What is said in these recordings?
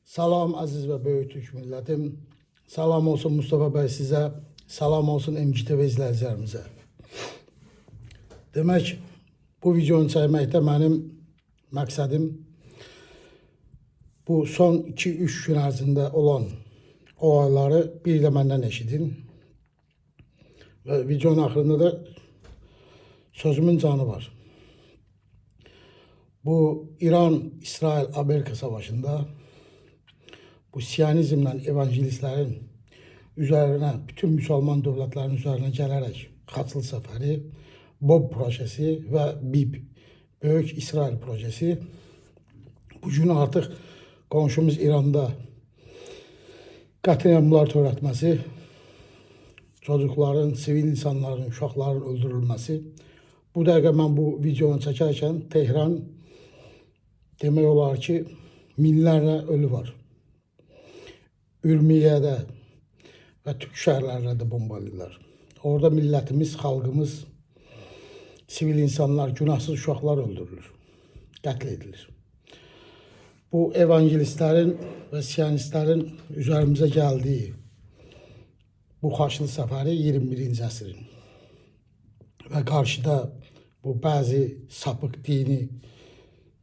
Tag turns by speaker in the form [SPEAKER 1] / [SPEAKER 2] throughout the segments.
[SPEAKER 1] Salam aziz və böyük Türk millətim. Salam olsun Mustafa bəy sizə. Salam olsun MGTV izləyicilərimizə. Demək, bu videonu çəkməkdə mənim məqsədim bu son 2-3 gün ərzində olan olayları bir də məndən eşidin. Və videonun axırında da sözümün canı var. Bu İran-İsrail-Amerika savaşında bu Siyonizmlə evangelistlərin üzərinə, bütün müsəlman dövlətlərin üzərinə gələrək Xaçıl səfəri, Bob projesi və BIB, Böyük İsrail projesi bugün artıq qonşumuz İranda qətliamlar törətməsi, çocukların, sivil insanların, uşaqların öldürülməsi. Bu dəqiqə mən bu videonu çəkərkən Tehran demək olar ki, minlərlə ölü var. Ürmiyədə və Türk şəhərlərində də bombalayırlar. Orada millətimiz, xalqımız, sivil insanlar, günahsız uşaqlar öldürülür, qətl edilir. Bu evangelistlərin və siyonistlərin üzərimizə gəldiyi bu Xaçıl səfəri 21-ci əsrin və qarşıda bu bəzi sapıq dini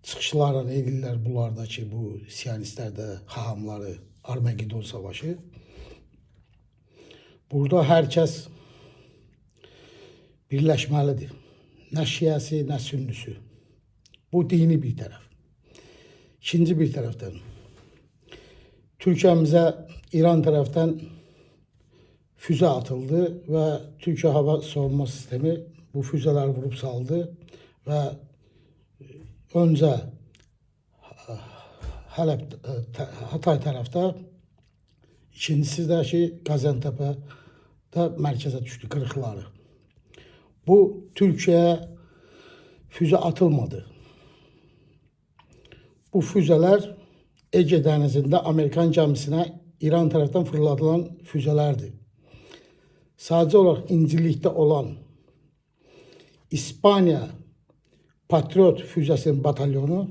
[SPEAKER 1] çıxışlarla edirlər bunlardakı bu siyonistlər də xahamları, Armagedon savaşı. Burada hər kəs birləşməlidir. Nə şiəsi, nə sünnüsü. Bu dini bir tərəf. İkinci bir tərəfdən Türkiyəmizə İran tərəfdən füzə atıldı və Türkiyə hava savunma sistemi bu füzələri vurub saldı və öncə Hələb, Hatay tərəfdə, ikincisi də ki, Qaziantep'də mərkəzə düşdü, qırıqları. Bu, Türkiyəyə füzə atılmadı. Bu füzələr Ege dənizində Amerikan gəmisinə İran tərəfdən fırladılan füzələrdir. Sadəcə olaraq İncirlikdə olan İspanya Patriot füzəsinin batalyonu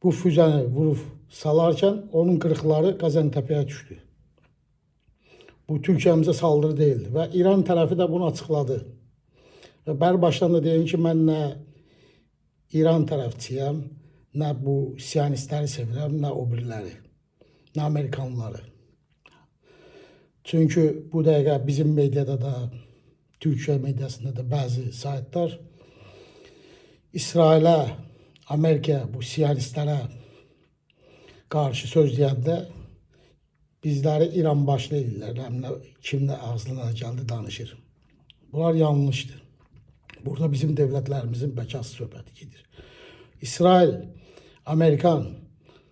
[SPEAKER 1] bu füzəni vurub salarkən onun qırıqları Qaziantep'ə düşdü. Bu Türkiyəmizə saldırı deyildi və İran tərəfi də bunu açıqladı. Və bəri başdan da deyim ki, mən nə İran tərəfçiyəm, nə bu siyonistləri sevirəm, nə o biriləri, nə Amerikanlıları. Çünki bu dəqiqə bizim mediada da, Türkiyə mediasında da bəzi saytlar İsrailə, Amerika bu siyonistlərə qarşı söz deyəndə bizləri İran başlı edirlər. Kimlə ağzına gəldi danışır. Bunlar yanlışdır. Burada bizim devletlərimizin bəkası söhbəti gedir. İsrail, Amerikan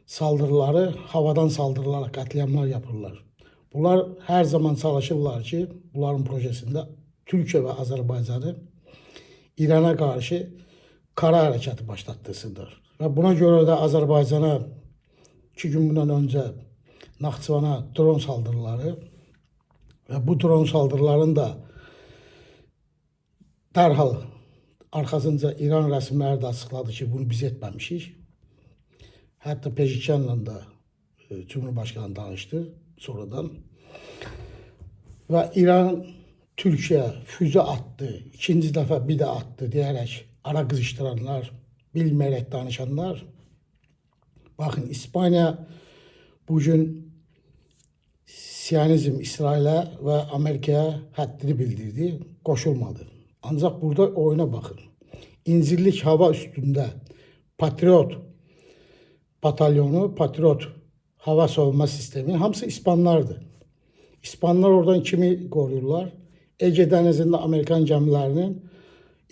[SPEAKER 1] saldırıları havadan saldırılaraq qətliamlar yapırlar. Bunlar hər zaman çalışırlar ki, bunların projesində Türkiyə və Azərbaycanı İrana qarşı kara hərəkatı başlatdırsınlar. Və buna görə də Azərbaycana 2 gün bundan öncə Naxçıvana dron saldırıları və bu dron saldırılarını da dərhal arxasınca İran rəsmiləri də açıqladı ki, bunu biz etməmişik. Hətta Peşikyanla da Cumhurbaşkanı danışdı sonradan. Və İran Türkiyə füzə atdı, ikinci dəfə bir də atdı deyərək ara qızışdıranlar, bilməyərək danışanlar. Baxın, İspanya bugün Siyonizm İsrailə və Amerikaya həddini bildirdi, qoşulmadı. Ancaq burada oyuna baxın. İncirlik hava üstündə Patriot batalyonu, Patriot hava savunma sistemi, hamısı İspanlardır. İspanlar oradan kimi qoruyurlar? Ege dənizində Amerikan gəmilərinin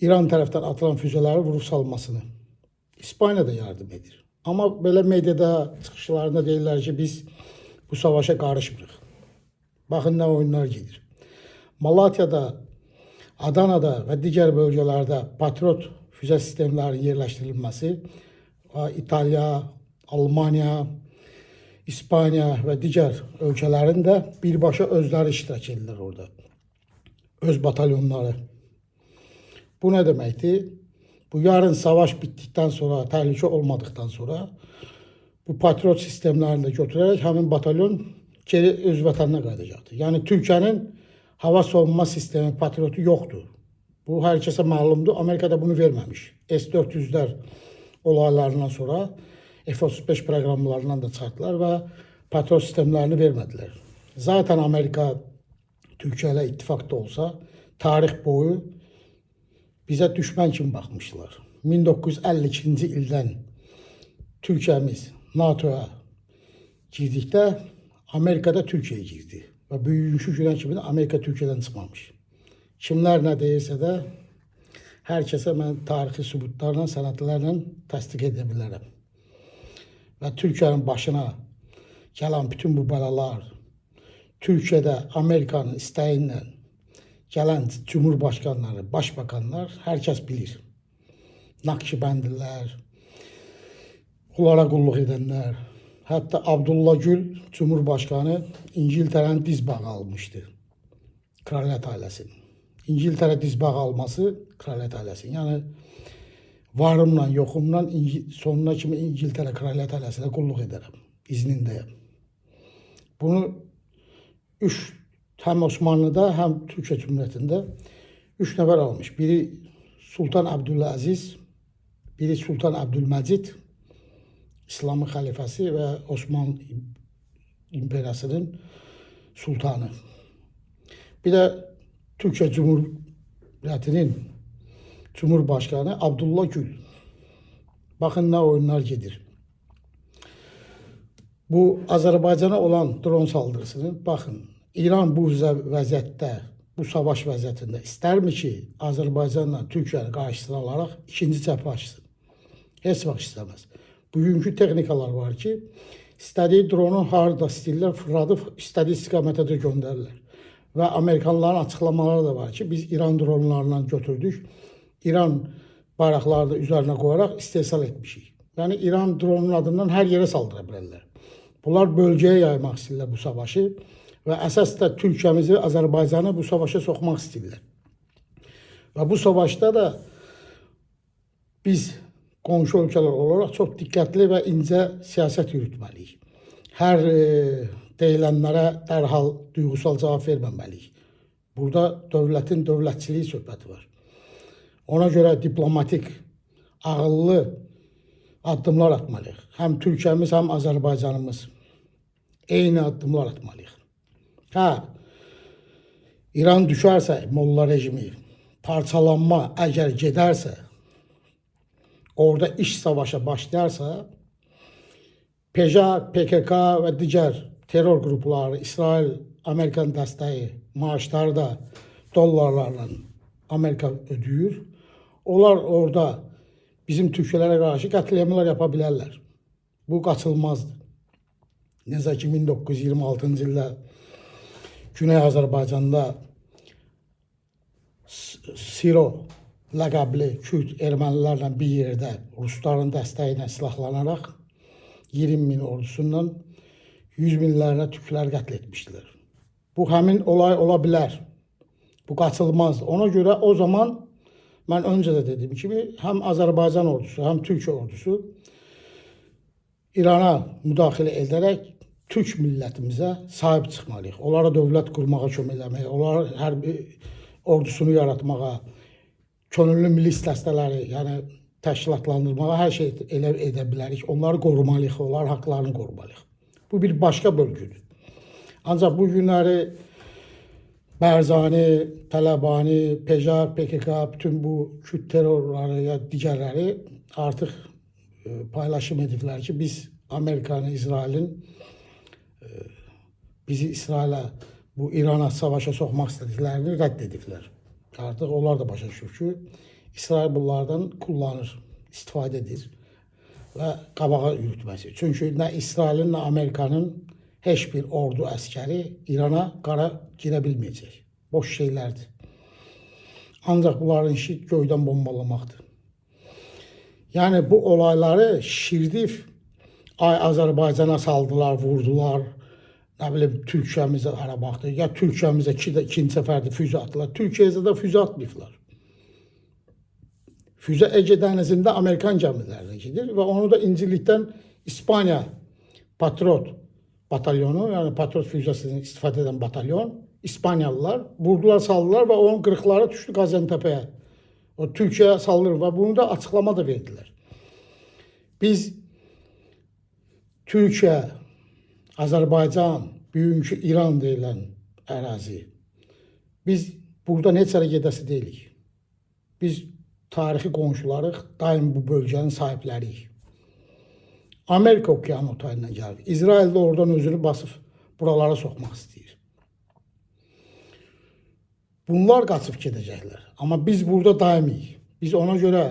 [SPEAKER 1] İran tərəfdən atılan füzələri vurub salmasını. İspanya da yardım edir. Amma belə mediada çıxışlarında deyirlər ki, biz bu savaşa qarışmırıq. Baxın, nə oyunlar gedir. Malatyada, Adanada və digər bölgələrdə Patriot füzə sistemlərinin yerləşdirilməsi İtaliya, Almanya, İspanya və digər ölkələrin də birbaşa özləri iştirak edirlər orada. Öz batalyonları. Bu nə deməkdir? Bu yarın savaş bitdikdən sonra, təhlükə olmadıktan sonra bu patriot sistemlərini də götürərək həmin batalyon geri öz vətəninə qayıdacaqdır. Yəni Türkiyənin hava savunma sistemi patriotu yoxdur. Bu hər kəsə məlumdur. Amerika da bunu verməmiş. S-400'lər olaylarından sonra F-35 proqramlarından da çıxartdılar və patriot sistemlərini vermədilər. Zaten Amerika Türkiyə ilə ittifaqda olsa, tarix boyu bizə düşmən kimi baxmışdılar. 1952-ci ildən Türkiyəmiz NATO'ya girdikdə Amerikada Türkiyə girdi və bugünkü günə kimi Amerika Türkiyədən çıxmamış. Kimlər nə deyirsə də hər kəsə mən tarixi sübutlarla, sənədlərlə təsdiq edə bilərəm. Və Türkiyənin başına gələn bütün bu bəlalar, Türkiyədə Amerikanın istəyi ilə gələn cumhurbaşkanları, başbakanlar hər kəs bilir. Nakşibendilər, onlara qulluq edənlər, hətta Abdullah Gül Cumhurbaşkanı İngiltərənin dizbağı almışdı. Kraliyyət ailəsinin. İngiltərə dizbağı alması kraliyyət ailəsinin. Yəni varımla, yoxumla sonuna kimi İngiltərə kraliyyət ailəsinə qulluq edərəm. İznindəyəm. Bunu həm Osmanlıda, həm Türkiyə Cumhuriyyətində 3 nəfər almış. Biri Sultan Abdülaziz, biri Sultan Abdülməcid, İslamın xəlifəsi və Osmanlı İmperiyasının sultanı. Bir də Türkiyə Cumhuriyyətinin Cumhurbaşkanı Abdullah Gül. Baxın nə oyunlar gedir. Bu Azərbaycana olan dron saldırısını baxın. İran bu vəziyyətdə, bu savaş vəziyyətində istərmi ki, Azərbaycanla Türkiyəni qarşısına alaraq ikinci cəbhə açsın? Heç vaxt istəməz. Bugünkü texnikalar var ki, istədiyi dronu harada istəyirlər, fırladıb istədiyi istiqamətə də göndərirlər. Və Amerikanların açıqlamaları da var ki, biz İran dronlarından götürdük, İran bayraqları da üzərinə qoyaraq istehsal etmişik. Yəni İran dronun adından hər yerə saldıra bilərlər. Bunlar bölgəyə yaymaq istəyirlər bu savaşı və əsas da Türkiyəmizi, Azərbaycanı bu savaşa soxmaq istəyirlər. Və bu savaşda da biz qonşu ölkələr olaraq çox diqqətli və incə siyasət yürütməliyik. Hər deyilənlərə dərhal duyğusal cavab verməməliyik. Burada dövlətin dövlətçiliyi söhbəti var. Ona görə diplomatik, ağıllı addımlar atmalıyıq. Həm Türkiyəmiz, həm Azərbaycanımız eyni addımlar atmalıyıq. İran düşərsə, Molla rejimi, parçalanma əgər gedərsə, orada iş savaşa başlayarsa, PJAK, PKK və digər terror qrupları, İsrail, Amerikan dəstəyi, maaşları da dollarlarla Amerika ödəyir. Onlar orada bizim Türklərə qarşı qətliamlar yapa bilərlər. Bu qaçılmazdır. Necə ki 1926-cı ildə Güney Azərbaycanda Siro ləqəbli Kürt ermənilərlə bir yerdə Rusların dəstəyi ilə silahlanaraq 20.000 ordusundan 100.000'lərlə türklər qətl etmişdilər. Bu həmin olay ola bilər. Bu qaçılmazdır. Ona görə o zaman mən öncə də dediyim kimi həm Azərbaycan ordusu, həm Türkiyə ordusu İrana müdaxilə edərək Türk millətimizə sahib çıxmalıyıq. Onlara dövlət qurmağa kömək eləməyə, onlara hərbi ordusunu yaratmağa, könüllü milis dəstələri, yəni təşkilatlandırmağa hər şey edə bilərik. Onları qorumalıyıq, onların haqlarını qorumalıyıq. Bu bir başqa bölgüdür. Ancaq bu günləri Bərzani, Tələbani, PJAK, PKK, bütün bu Kürt terrorları ya digərləri artıq paylaşım ediblər ki, biz Amerikanın, İsrailin bizi İsrailə, bu İrana savaşa soxmaq istədiklərini rədd ediblər. Artıq onlar da başa düşür ki, İsrail bunlardan kullanır, istifadə edir və qabağa yürütməsi. Çünki nə İsrailin, nə Amerikanın heç bir ordu əskəri İrana qara girə bilməyəcək. Boş şeylərdir. Ancaq bunların işi göydən bombalamaqdır. Yəni bu olayları Şirdif Azərbaycana saldılar, vurdular. Nə bilim, Türkiyəmizə hara baxdı. Ya Türkiyəmizə ikinci səfərdə füzə atdılar. Türkiyəmizə də füzə atmayıblar. Füzə Ege dənizində Amerikan gəmilərinə gedir və onu da İncirlikdən İspaniya Patriot batalyonu, yani Patriot füzəsindən istifadə edən batalyon, İspanyalılar vurdular, saldılar və onun qırıqları düşdü Qaziantep'e. O Türkiye saldırır və bunu da açıqlama da verdiler. Biz Türkiye, Azərbaycan, bugünkü İran deyilən ərazi. Biz buradan heç yerə gedəsi deyilik. Biz tarixi qonşularıq, daim bu bölgənin sahibləriyik. Amerika okyanı otayından gəlir. İsrail də oradan özünü basıb buralara sokmaq istəyir. Bunlar qaçıb gedəcəklər. Amma biz burada daimiyik. Biz ona görə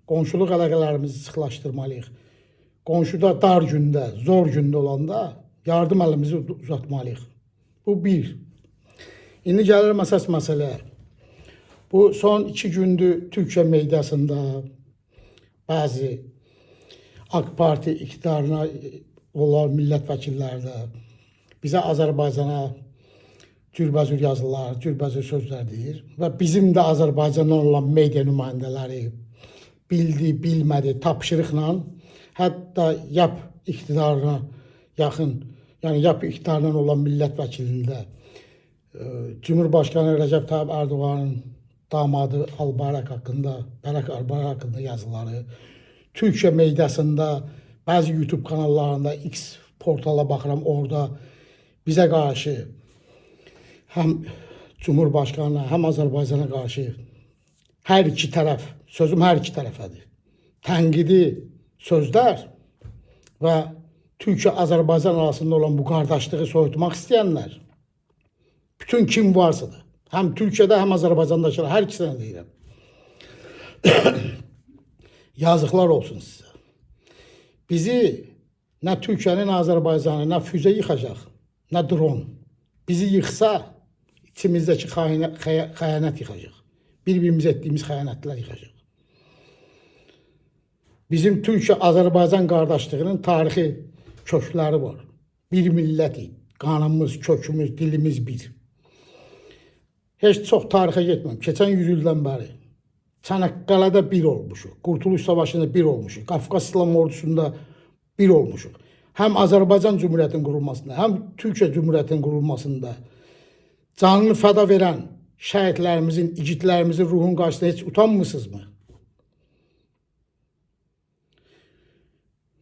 [SPEAKER 1] qonşuluq əlaqələrimizi sıxlaşdırmalıyıq. Qonşuda dar gündə, zor gündə olanda yardım əlimizi uzatmalıyıq. Bu bir. İndi gəlir əsas məsələyə. Bu son 2 gündür Türkiye medyasında bəzi AK Parti iktidarına olan millət vəkilləri də bizə Azərbaycana cürbəcür yazılar, cürbəcür sözlər deyir və bizim də Azərbaycandan olan media nümayəndələri bildi, bilmədi, tapşırıqla hətta YAP iktidarına yaxın, yəni YAP iktidarından olan millət vəkilində Cumhurbaşkanı Recep Tayyip Erdoğan'ın damadı Albayrak haqqında, Berak Albayrak haqqında yazıları, Türkiye medyasında, bazı YouTube kanallarında, X portala baxıram, orada bizə qarşı həm Cumhurbaşkanına, həm Azərbaycana qarşı hər iki tərəf, sözüm hər iki tərəfədir, tənqidi sözlər və Türkiye-Azərbaycan arasında olan bu qardaşlığı soyutmaq istəyənlər, bütün kim varsa da, həm Türkiye'də, həm Azərbaycandakılar, hər ikisinə deyirəm. Yazıqlar olsun sizə. Bizi nə Türkiye'nin Azərbaycanı, nə füzə yıxacaq, nə drone. Bizi yıxsa, içimizdəki xəyanət yıxacaq. Bir-birimizə etdiyimiz xəyanətlər yıxacaq. Bizim Türkiye-Azərbaycan qardaşlığının tarixi kökləri var. Bir millətik, qanımız, kökümüz, dilimiz bir. Heç çox tarixə getməm. Keçən 100 ildən bəri Çanakkale'də bir olmuşuq. Qurtuluş Savaşı'nda bir olmuşuq. Qafqaz İslam Ordusunda bir olmuşuq. Həm Azərbaycan Cumhuriyyətinin qurulmasında, həm Türkiye Cumhuriyyətinin qurulmasında canını fəda verən şəhidlərimizin, igidlərimizin ruhun qarşısında heç utanmısınızmı?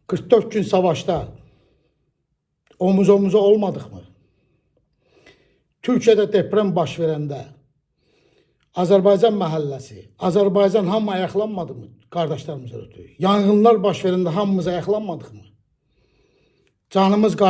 [SPEAKER 1] 44 gün savaşta omuz-omuza olmadıq mı? Türkiye'de deprem baş verəndə Azərbaycan məhəlləsi, Azərbaycan hamı ayaqlanmadı mı qardaşlarımıza ötürü? Yanğınlar baş verəndə hamımız ayaqlanmadıq mı? Canımız qarşı